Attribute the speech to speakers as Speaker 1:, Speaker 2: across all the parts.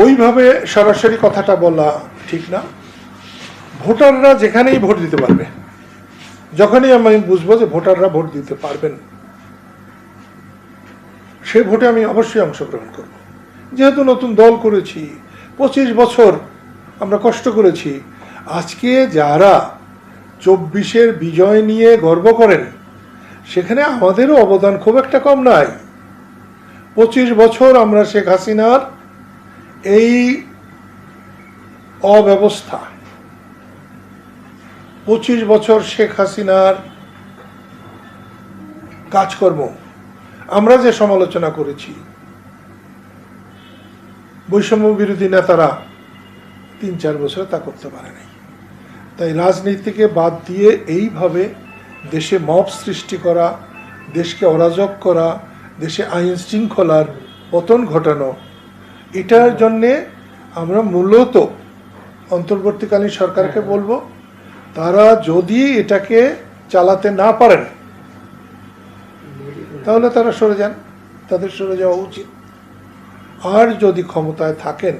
Speaker 1: ওইভাবে সরাসরি কথাটা বলা ঠিক না। ভোটাররা যেখানেই ভোট দিতে পারবে, যখনই আমি বুঝবো যে ভোটাররা ভোট দিতে পারবেন, সে ভোটে আমি অবশ্যই অংশগ্রহণ করব। যেহেতু নতুন দল করেছি, 25 বছর আমরা কষ্ট করেছি, আজকে যারা 24-এর বিজয় নিয়ে গর্ব করেন, সেখানে আমাদেরও অবদান খুব একটা কম নাই। 25 বছর আমরা শেখ হাসিনার এই অব্যবস্থা, 25 বছর শেখ হাসিনার কাজকর্ম আমরা যে সমালোচনা করেছি, বৈষম্য বিরোধী নেতারা 3-4 বছর তা করতে পারে নাই। তাই রাজনীতিকে বাদ দিয়ে এইভাবে দেশে মব সৃষ্টি করা, দেশকে অরাজক করা, দেশে আইন শৃঙ্খলার পতন ঘটানো, এটার জন্যে আমরা মূলত অন্তর্বর্তীকালীন সরকারকে বলবো, তারা যদি এটাকে চালাতে না পারেন তাহলে তারা সরে যান, তাদের সরে যাওয়া উচিত। আর যদি ক্ষমতায় থাকেন,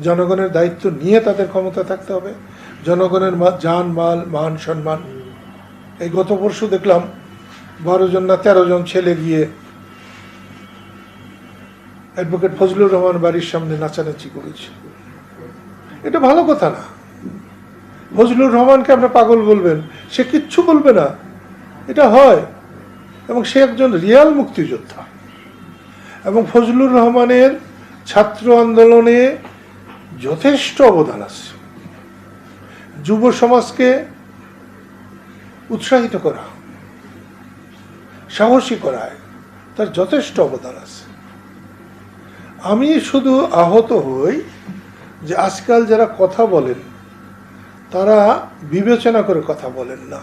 Speaker 1: জনগণের দায়িত্ব নিয়ে তাদের ক্ষমতায় থাকতে হবে। জনগণের জান মাল মান সম্মান, এই গত পরশু দেখলাম 12 জন না 13 জন ছেলে গিয়ে অ্যাডভোকেট ফজলুর রহমান বাড়ির সামনে নাচানাচি করেছে। এটা ভালো কথা না। ফজলুর রহমানকে আপনার পাগল বলবেন, সে কিচ্ছু বলবে না, এটা হয়। এবং সে একজন রিয়াল মুক্তিযোদ্ধা, এবং ফজলুর রহমানের ছাত্র আন্দোলনে যথেষ্ট অবদান আছে। যুব সমাজকে উৎসাহিত করা, সাহসী করায় তার যথেষ্ট অবদান আছে। আমি শুধু আহত হই যে আজকাল যারা কথা বলেন তারা বিবেচনা করে কথা বলেন না,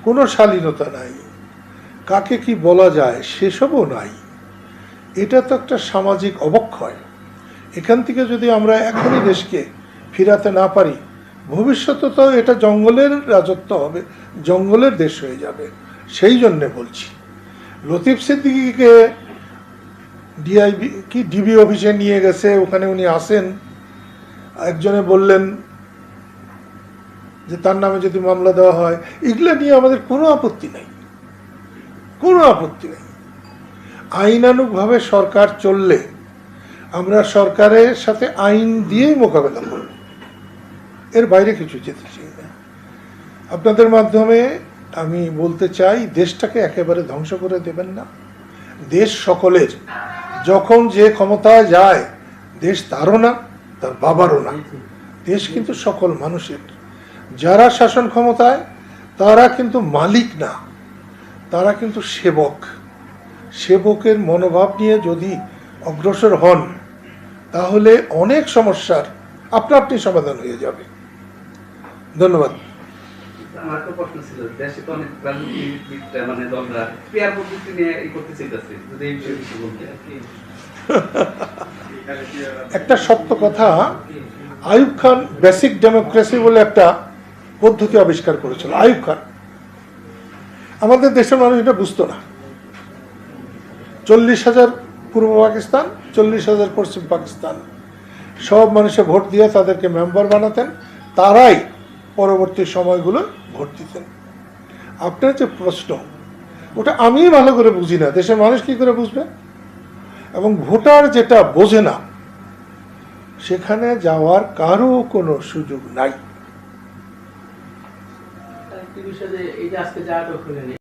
Speaker 1: কোনো শালীনতা নাই, কাকে কি বলা যায় সেসবও নাই। এটা তো একটা সামাজিক অবক্ষয়। এখান থেকে যদি আমরা এখনই দেশকে ফিরাতে না পারি, ভবিষ্যতে তো এটা জঙ্গলের রাজত্ব হবে, জঙ্গলের দেশ হয়ে যাবে। সেই জন্যে বলছি, লতিফ সিদ্দিকীকে ডিবি অফিসে নিয়ে গেছে, ওখানে উনি আসেন, একজনে বললেন যে তার নামে যদি মামলা দেওয়া হয়, এগুলো নিয়ে আমাদের কোনো আপত্তি নাই, কোনো আপত্তি নেই। আইনানুগভাবে সরকার চললে আমরা সরকারের সাথে আইন দিয়েই মোকাবেলা করব, এর বাইরে কিছু যেতে চাই না। আপনাদের মাধ্যমে আমি বলতে চাই, দেশটাকে একেবারে ধ্বংস করে দেবেন না। দেশ সকলের, যখন যে ক্ষমতায় যায়, দেশ তারও না, তার বাবারও না, দেশ কিন্তু সকল মানুষের। যারা শাসন ক্ষমতায় তারা কিন্তু মালিক না, তারা কিন্তু সেবক। সেবকের মনোভাব নিয়ে যদি অগ্রসর হন, তাহলে অনেক সমস্যার আপনা আপনি সমাধান হয়ে যাবে। ধন্যবাদ।
Speaker 2: আমার একটা প্রশ্ন ছিল, দেশে তো অনেক রাজনৈতিক মানে দলরা পেয়ার পদ্ধতি নিয়ে এই করতে চাইতেছে, যদি এই বিষয়ে কিছু বলতে।
Speaker 1: একটা সত্য কথা, আইয়ুব খান বেসিক ডেমোক্রেসি বলে একটা পদ্ধতি আবিষ্কার করেছিল। আইয়ুব খান, আমাদের দেশের মানুষ এটা বুঝতো না। 40,000 পূর্ব পাকিস্তান, 40,000 পশ্চিম পাকিস্তান, সব মানুষে ভোট দিয়ে তাদেরকে মেম্বার বানাতেন, তারাই পরবর্তী সময়গুলো ভোট দিতেন। আপনার যে প্রশ্ন, ওটা আমি ভালো করে বুঝি না, দেশের মানুষ কি করে বুঝবে? এবং ভোটার যেটা বোঝে না, সেখানে যাওয়ার কারো কোনো সুযোগ নাই।